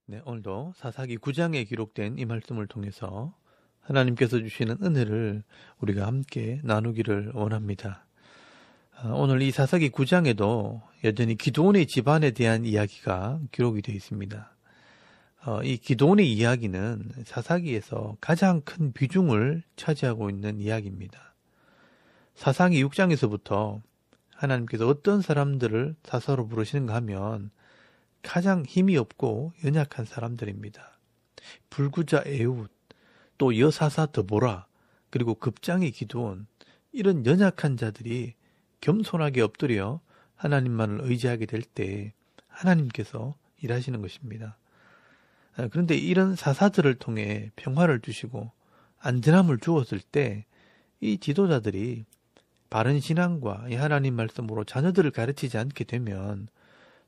네, 오늘도 사사기 9장에 기록된 이 말씀을 통해서 하나님께서 주시는 은혜를 우리가 함께 나누기를 원합니다. 오늘 이 사사기 9장에도 여전히 기드온의 집안에 대한 이야기가 기록이 되어 있습니다. 이 기드온의 이야기는 사사기에서 가장 큰 비중을 차지하고 있는 이야기입니다. 사사기 6장에서부터 하나님께서 어떤 사람들을 사사로 부르시는가 하면 가장 힘이 없고 연약한 사람들입니다. 불구자 에훗, 또 여사사 드보라, 그리고 급장의 기드온, 이런 연약한 자들이 겸손하게 엎드려 하나님만을 의지하게 될 때 하나님께서 일하시는 것입니다. 그런데 이런 사사들을 통해 평화를 주시고 안전함을 주었을 때 이 지도자들이 바른 신앙과 이 하나님 말씀으로 자녀들을 가르치지 않게 되면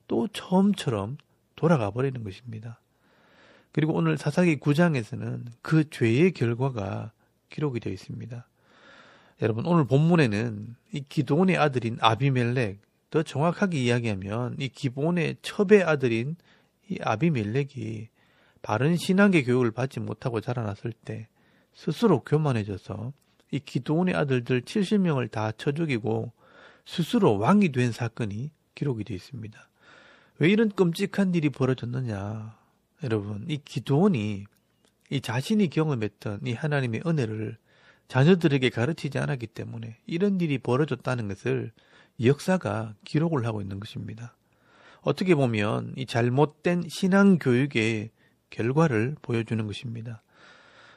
또 처음처럼 돌아가 버리는 것입니다. 그리고 오늘 사사기 9장에서는 그 죄의 결과가 기록이 되어 있습니다. 여러분, 오늘 본문에는 이 기드온의 아들인 아비멜렉, 더 정확하게 이야기하면 이 기브온의 첩의 아들인 이 아비멜렉이 바른 신앙의 교육을 받지 못하고 자라났을 때 스스로 교만해져서 이 기드온의 아들들 70명을 다 쳐 죽이고 스스로 왕이 된 사건이 기록이 되어 있습니다. 왜 이런 끔찍한 일이 벌어졌느냐? 여러분, 이 기드온이 이 자신이 경험했던 이 하나님의 은혜를 자녀들에게 가르치지 않았기 때문에 이런 일이 벌어졌다는 것을 역사가 기록을 하고 있는 것입니다. 어떻게 보면 이 잘못된 신앙교육의 결과를 보여주는 것입니다.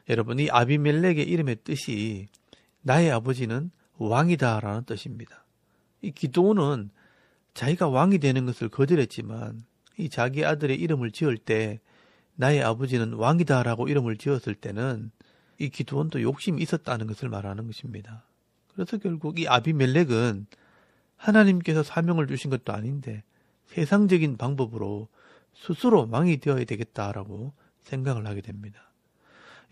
여러분, 이 아비멜렉의 이름의 뜻이 나의 아버지는 왕이다라는 뜻입니다. 이 기드온은 자기가 왕이 되는 것을 거절했지만 이 자기 아들의 이름을 지을 때 나의 아버지는 왕이다라고 이름을 지었을 때는 이 기드온도 욕심이 있었다는 것을 말하는 것입니다. 그래서 결국 이 아비멜렉은 하나님께서 사명을 주신 것도 아닌데 세상적인 방법으로 스스로 왕이 되어야 되겠다라고 생각을 하게 됩니다.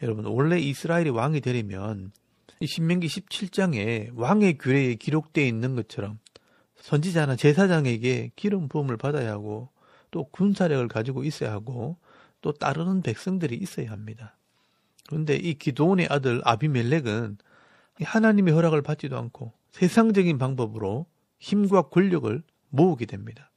여러분, 원래 이스라엘이 왕이 되려면 이 신명기 17장에 왕의 규례에 기록되어 있는 것처럼 선지자나 제사장에게 기름 부음을 받아야 하고 또 군사력을 가지고 있어야 하고 또 따르는 백성들이 있어야 합니다. 그런데 이 기드온의 아들 아비멜렉은 하나님의 허락을 받지도 않고 세상적인 방법으로 힘과 권력을 모으게 됩니다.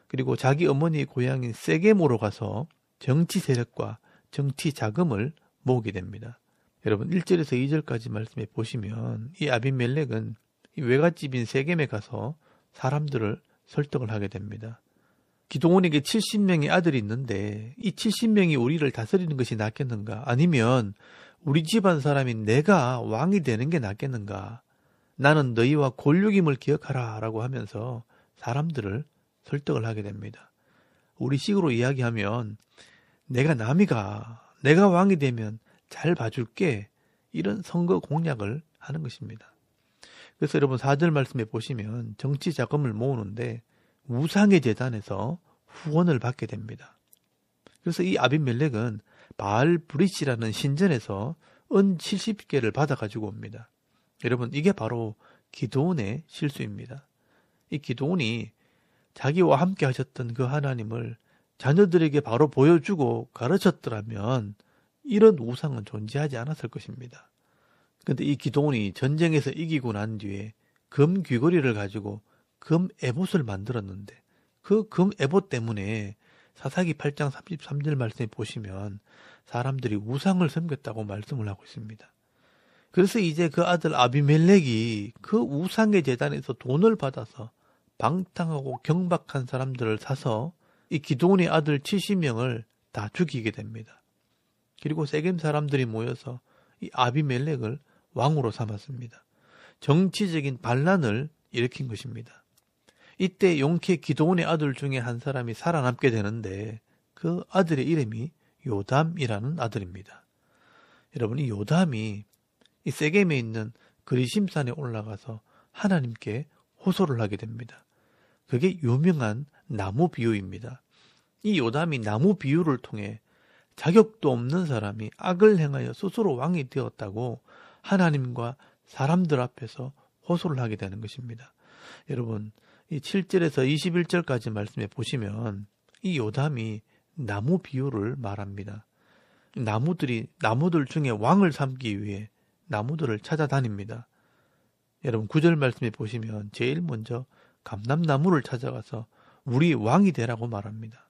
그리고 자기 어머니의 고향인 세겜으로 가서 정치 세력과 정치 자금을 모으게 됩니다. 여러분, 1절에서 2절까지 말씀해 보시면 이 아비멜렉은 이 외갓집인 세겜에 가서 사람들을 설득을 하게 됩니다. 기드온에게 70명의 아들이 있는데 이 70명이 우리를 다스리는 것이 낫겠는가? 아니면 우리 집안 사람인 내가 왕이 되는 게 낫겠는가? 나는 너희와 골육임을 기억하라 라고 하면서 사람들을 설득을 하게 됩니다. 우리 식으로 이야기하면 내가 남이가, 내가 왕이 되면 잘 봐줄게, 이런 선거 공약을 하는 것입니다. 그래서 여러분 4절 말씀에 보시면 정치 자금을 모으는데 우상의 제단에서 후원을 받게 됩니다. 그래서 이 아비멜렉은 바알 브릿이라는 신전에서 은 70개를 받아가지고 옵니다. 여러분, 이게 바로 기드온의 실수입니다. 이 기드온이 자기와 함께 하셨던 그 하나님을 자녀들에게 바로 보여주고 가르쳤더라면 이런 우상은 존재하지 않았을 것입니다. 그런데 이 기드온이 전쟁에서 이기고 난 뒤에 금 귀걸이를 가지고 금 에봇을 만들었는데 그 금 에봇 때문에 사사기 8장 33절 말씀에 보시면 사람들이 우상을 섬겼다고 말씀을 하고 있습니다. 그래서 이제 그 아들 아비멜렉이 그 우상의 제단에서 돈을 받아서 방탕하고 경박한 사람들을 사서 이 기드온의 아들 70명을 다 죽이게 됩니다. 그리고 세겜 사람들이 모여서 이 아비멜렉을 왕으로 삼았습니다. 정치적인 반란을 일으킨 것입니다. 이때 용케 기드온의 아들 중에 한 사람이 살아남게 되는데 그 아들의 이름이 요담이라는 아들입니다. 여러분, 이 요담이 이 세겜에 있는 그리심산에 올라가서 하나님께 호소를 하게 됩니다. 그게 유명한 나무 비유입니다. 이 요담이 나무 비유를 통해 자격도 없는 사람이 악을 행하여 스스로 왕이 되었다고 하나님과 사람들 앞에서 호소를 하게 되는 것입니다. 여러분, 이 7절에서 21절까지 말씀해 보시면 이 요담이 나무 비유를 말합니다. 나무들 중에 왕을 삼기 위해 나무들을 찾아다닙니다. 여러분 9절 말씀에 보시면 제일 먼저 감람나무를 찾아가서 우리 왕이 되라고 말합니다.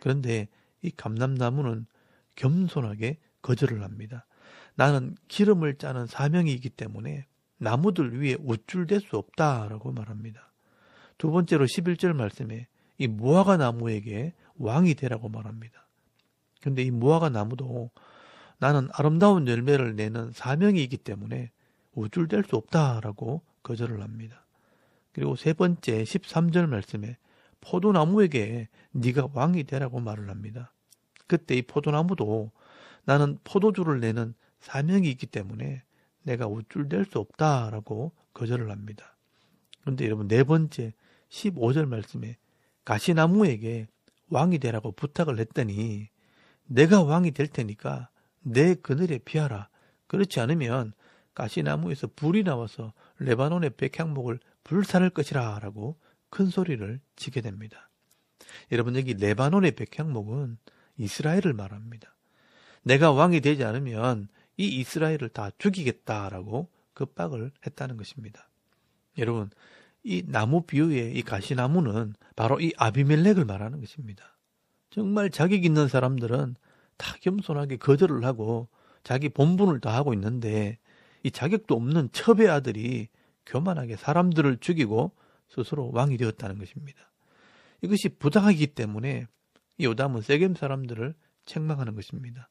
그런데 이 감람나무는 겸손하게 거절을 합니다. 나는 기름을 짜는 사명이 있기 때문에 나무들 위에 우쭐댈 수 없다라고 말합니다. 두 번째로 11절 말씀에 이 무화과 나무에게 왕이 되라고 말합니다. 그런데 이 무화과 나무도 나는 아름다운 열매를 내는 사명이 있기 때문에 우쭐댈 수 없다라고 거절을 합니다. 그리고 세 번째 13절 말씀에 포도나무에게 네가 왕이 되라고 말을 합니다. 그때 이 포도나무도 나는 포도주를 내는 사명이 있기 때문에 내가 우쭐댈 수 없다라고 거절을 합니다. 그런데 여러분 네 번째 15절 말씀에 가시나무에게 왕이 되라고 부탁을 했더니 내가 왕이 될 테니까 내 그늘에 피하라. 그렇지 않으면 가시나무에서 불이 나와서 레바논의 백향목을 불살할 것이라 라고 큰 소리를 치게 됩니다. 여러분 여기 레바논의 백향목은 이스라엘을 말합니다. 내가 왕이 되지 않으면 이 이스라엘을 다 죽이겠다라고 급박을 했다는 것입니다. 여러분 이 나무 비유의 이 가시나무는 바로 이 아비멜렉을 말하는 것입니다. 정말 자격 있는 사람들은 다 겸손하게 거절을 하고 자기 본분을 다하고 있는데 이 자격도 없는 첩의 아들이 교만하게 사람들을 죽이고 스스로 왕이 되었다는 것입니다. 이것이 부당하기 때문에 이 요담은 세겜 사람들을 책망하는 것입니다.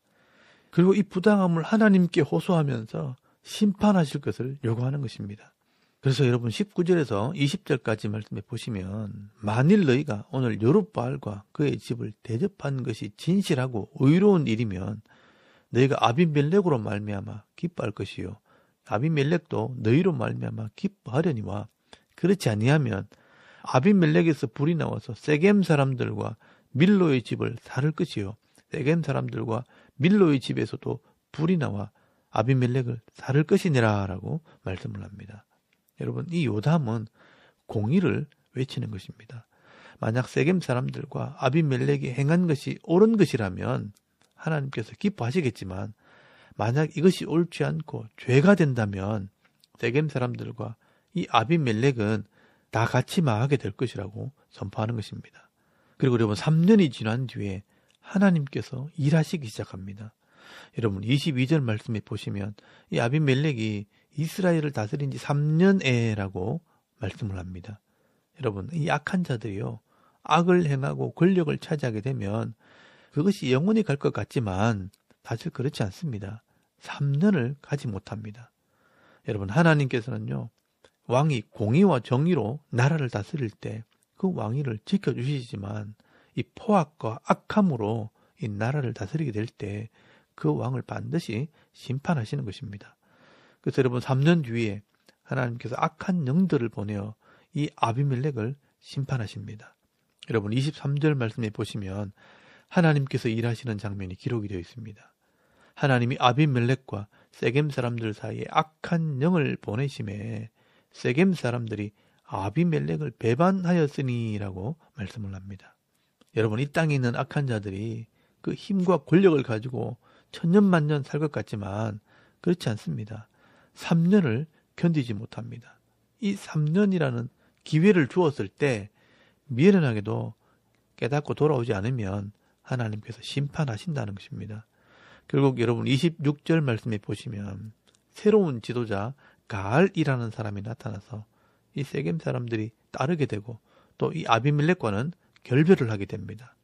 그리고 이 부당함을 하나님께 호소하면서 심판하실 것을 요구하는 것입니다. 그래서 여러분 19절에서 20절까지 말씀해 보시면 만일 너희가 오늘 여룻바알과 그의 집을 대접한 것이 진실하고 의로운 일이면 너희가 아비멜렉으로 말미암아 기뻐할 것이요 아비멜렉도 너희로 말미암아 기뻐하려니와 그렇지 아니하면 아비멜렉에서 불이 나와서 세겜 사람들과 밀로의 집을 살을 것이요 세겜 사람들과 밀로의 집에서도 불이 나와 아비멜렉을 살을 것이니라 라고 말씀을 합니다. 여러분 이 요담은 공의를 외치는 것입니다. 만약 세겜 사람들과 아비멜렉이 행한 것이 옳은 것이라면 하나님께서 기뻐하시겠지만 만약 이것이 옳지 않고 죄가 된다면 세겜 사람들과 이 아비멜렉은 다 같이 망하게 될 것이라고 선포하는 것입니다. 그리고 여러분 3년이 지난 뒤에 하나님께서 일하시기 시작합니다. 여러분 22절 말씀에 보시면 이 아비멜렉이 이스라엘을 다스린 지 3년에라고 말씀을 합니다. 여러분 이 악한 자들이요 악을 행하고 권력을 차지하게 되면 그것이 영원히 갈 것 같지만 사실 그렇지 않습니다. 3년을 가지 못합니다. 여러분 하나님께서는요 왕이 공의와 정의로 나라를 다스릴 때 그 왕위를 지켜주시지만 이 포악과 악함으로 이 나라를 다스리게 될 때 그 왕을 반드시 심판하시는 것입니다. 그래서 여러분 3년 뒤에 하나님께서 악한 영들을 보내어 이 아비멜렉을 심판하십니다. 여러분 23절 말씀에 보시면 하나님께서 일하시는 장면이 기록이 되어 있습니다. 하나님이 아비멜렉과 세겜 사람들 사이에 악한 영을 보내심에 세겜 사람들이 아비멜렉을 배반하였으니라고 말씀을 합니다. 여러분 이 땅에 있는 악한 자들이 그 힘과 권력을 가지고 천년만년 살 것 같지만 그렇지 않습니다. 3년을 견디지 못합니다. 이 3년이라는 기회를 주었을 때 미련하게도 깨닫고 돌아오지 않으면 하나님께서 심판하신다는 것입니다. 결국 여러분 26절 말씀에 보시면 새로운 지도자 가알이라는 사람이 나타나서 이 세겜 사람들이 따르게 되고 또 이 아비멜렉과는 결별을 하게 됩니다.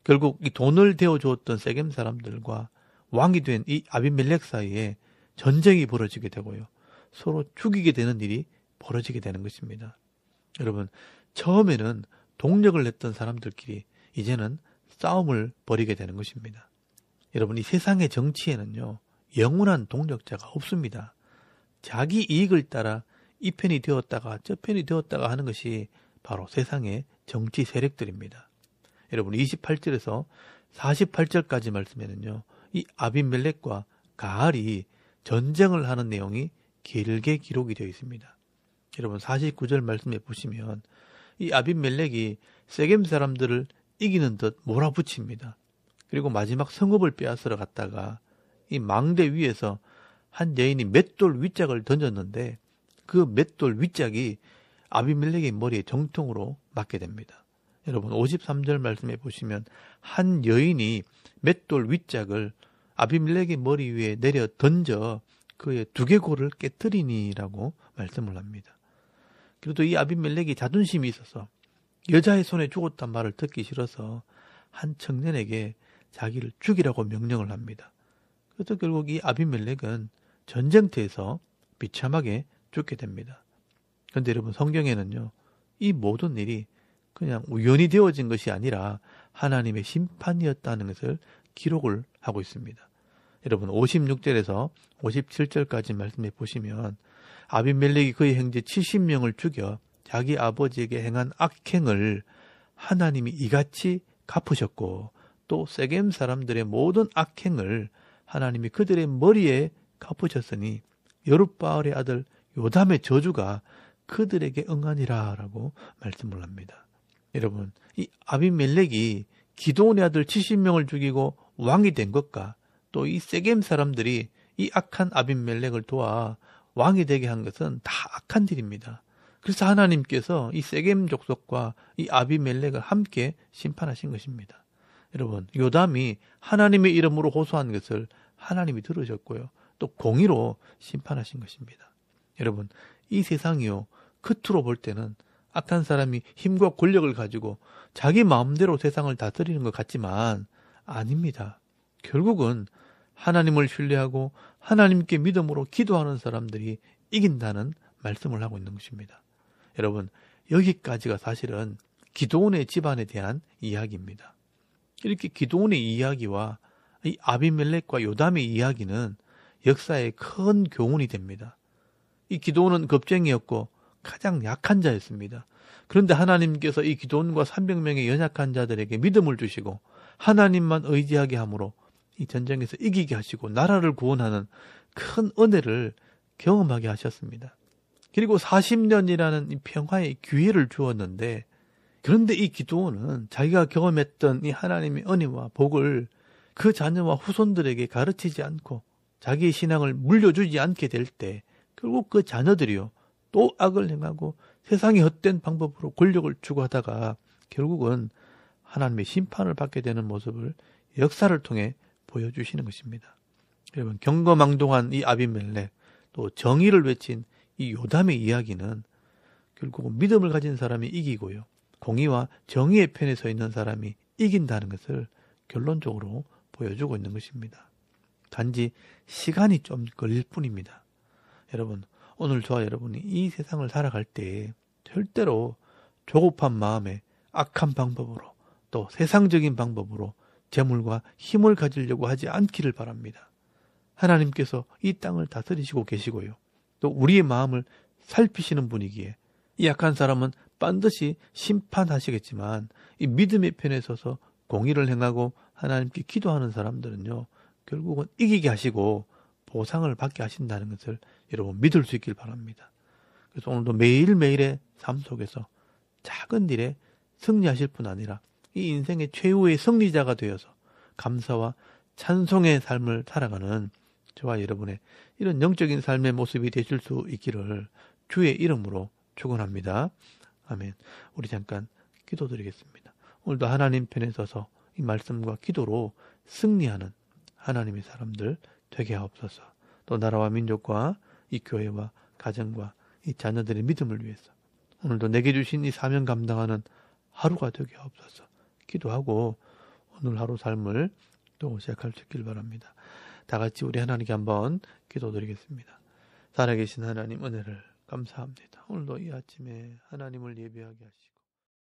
결국 이 돈을 대어 주었던 세겜 사람들과 왕이 된 이 아비멜렉 사이에 전쟁이 벌어지게 되고요. 서로 죽이게 되는 일이 벌어지게 되는 것입니다. 여러분 처음에는 동력을 냈던 사람들끼리 이제는 싸움을 벌이게 되는 것입니다. 여러분 이 세상의 정치에는요 영원한 동력자가 없습니다. 자기 이익을 따라 이 편이 되었다가 저 편이 되었다가 하는 것이 바로 세상의 정치 세력들입니다. 여러분 28절에서 48절까지 말씀에는요 이 아비멜렉과 가알이 전쟁을 하는 내용이 길게 기록이 되어 있습니다. 여러분 49절 말씀에 보시면 이 아비멜렉이 세겜 사람들을 이기는 듯 몰아붙입니다. 그리고 마지막 성읍을 빼앗으러 갔다가 이 망대 위에서 한 여인이 맷돌 윗짝을 던졌는데 그 맷돌 윗짝이 아비멜렉의 머리에 정통으로 맞게 됩니다. 여러분 53절 말씀에 보시면 한 여인이 맷돌 윗짝을 아비멜렉의 머리 위에 내려 던져 그의 두개골을 깨뜨리니라고 말씀을 합니다. 그래도 이 아비멜렉이 자존심이 있어서 여자의 손에 죽었단 말을 듣기 싫어서 한 청년에게 자기를 죽이라고 명령을 합니다. 그래서 결국 이 아비멜렉은 전쟁터에서 비참하게 죽게 됩니다. 그런데 여러분 성경에는요, 이 모든 일이 그냥 우연히 되어진 것이 아니라 하나님의 심판이었다는 것을 기록을 하고 있습니다. 여러분 56절에서 57절까지 말씀해 보시면 아비멜렉이 그의 형제 70명을 죽여 자기 아버지에게 행한 악행을 하나님이 이같이 갚으셨고 또 세겜 사람들의 모든 악행을 하나님이 그들의 머리에 갚으셨으니 여룻바알의 아들 요담의 저주가 그들에게 응하니라 라고 말씀을 합니다. 여러분 이 아비멜렉이 기드온의 아들 70명을 죽이고 왕이 된 것과 또 이 세겜 사람들이 이 악한 아비멜렉을 도와 왕이 되게 한 것은 다 악한 일입니다. 그래서 하나님께서 이 세겜 족속과 이 아비멜렉을 함께 심판하신 것입니다. 여러분 요담이 하나님의 이름으로 호소한 것을 하나님이 들으셨고요. 또 공의로 심판하신 것입니다. 여러분 이 세상이요 겉으로 볼 때는 악한 사람이 힘과 권력을 가지고 자기 마음대로 세상을 다스리는 것 같지만 아닙니다. 결국은 하나님을 신뢰하고 하나님께 믿음으로 기도하는 사람들이 이긴다는 말씀을 하고 있는 것입니다. 여러분 여기까지가 사실은 기드온의 집안에 대한 이야기입니다. 이렇게 기드온의 이야기와 이 아비멜렉과 요담의 이야기는 역사에 큰 교훈이 됩니다. 이 기드온은 겁쟁이였고 가장 약한 자였습니다. 그런데 하나님께서 이 기드온과 300명의 연약한 자들에게 믿음을 주시고 하나님만 의지하게 함으로 이 전쟁에서 이기게 하시고 나라를 구원하는 큰 은혜를 경험하게 하셨습니다. 그리고 40년이라는 이 평화의 기회를 주었는데 그런데 이 기드온은 자기가 경험했던 이 하나님의 은혜와 복을 그 자녀와 후손들에게 가르치지 않고 자기의 신앙을 물려주지 않게 될 때 결국 그 자녀들이요 또 악을 행하고 세상의 헛된 방법으로 권력을 추구하다가 결국은 하나님의 심판을 받게 되는 모습을 역사를 통해 보여주시는 것입니다. 여러분 경거망동한 이 아비멜렉 또 정의를 외친 이 요담의 이야기는 결국은 믿음을 가진 사람이 이기고요. 공의와 정의의 편에 서 있는 사람이 이긴다는 것을 결론적으로 보여주고 있는 것입니다. 단지 시간이 좀 걸릴 뿐입니다. 여러분 오늘 저와 여러분이 이 세상을 살아갈 때 절대로 조급한 마음에 악한 방법으로 또 세상적인 방법으로 재물과 힘을 가지려고 하지 않기를 바랍니다. 하나님께서 이 땅을 다스리시고 계시고요. 또 우리의 마음을 살피시는 분이기에 이 약한 사람은 반드시 심판하시겠지만 이 믿음의 편에 서서 공의를 행하고 하나님께 기도하는 사람들은요. 결국은 이기게 하시고 보상을 받게 하신다는 것을 여러분 믿을 수 있길 바랍니다. 그래서 오늘도 매일매일의 삶 속에서 작은 일에 승리하실 뿐 아니라 이 인생의 최후의 승리자가 되어서 감사와 찬송의 삶을 살아가는 저와 여러분의 이런 영적인 삶의 모습이 되실 수 있기를 주의 이름으로 축원합니다. 아멘. 우리 잠깐 기도드리겠습니다. 오늘도 하나님 편에 서서 이 말씀과 기도로 승리하는 하나님의 사람들 되게 하옵소서. 또 나라와 민족과 이 교회와 가정과 이 자녀들의 믿음을 위해서 오늘도 내게 주신 이 사명 감당하는 하루가 되게 하옵소서. 기도하고 오늘 하루 삶을 또 시작할 수 있길 바랍니다. 다 같이 우리 하나님께 한번 기도드리겠습니다. 살아계신 하나님 은혜를 감사합니다. 오늘도 이 아침에 하나님을 예배하게 하시고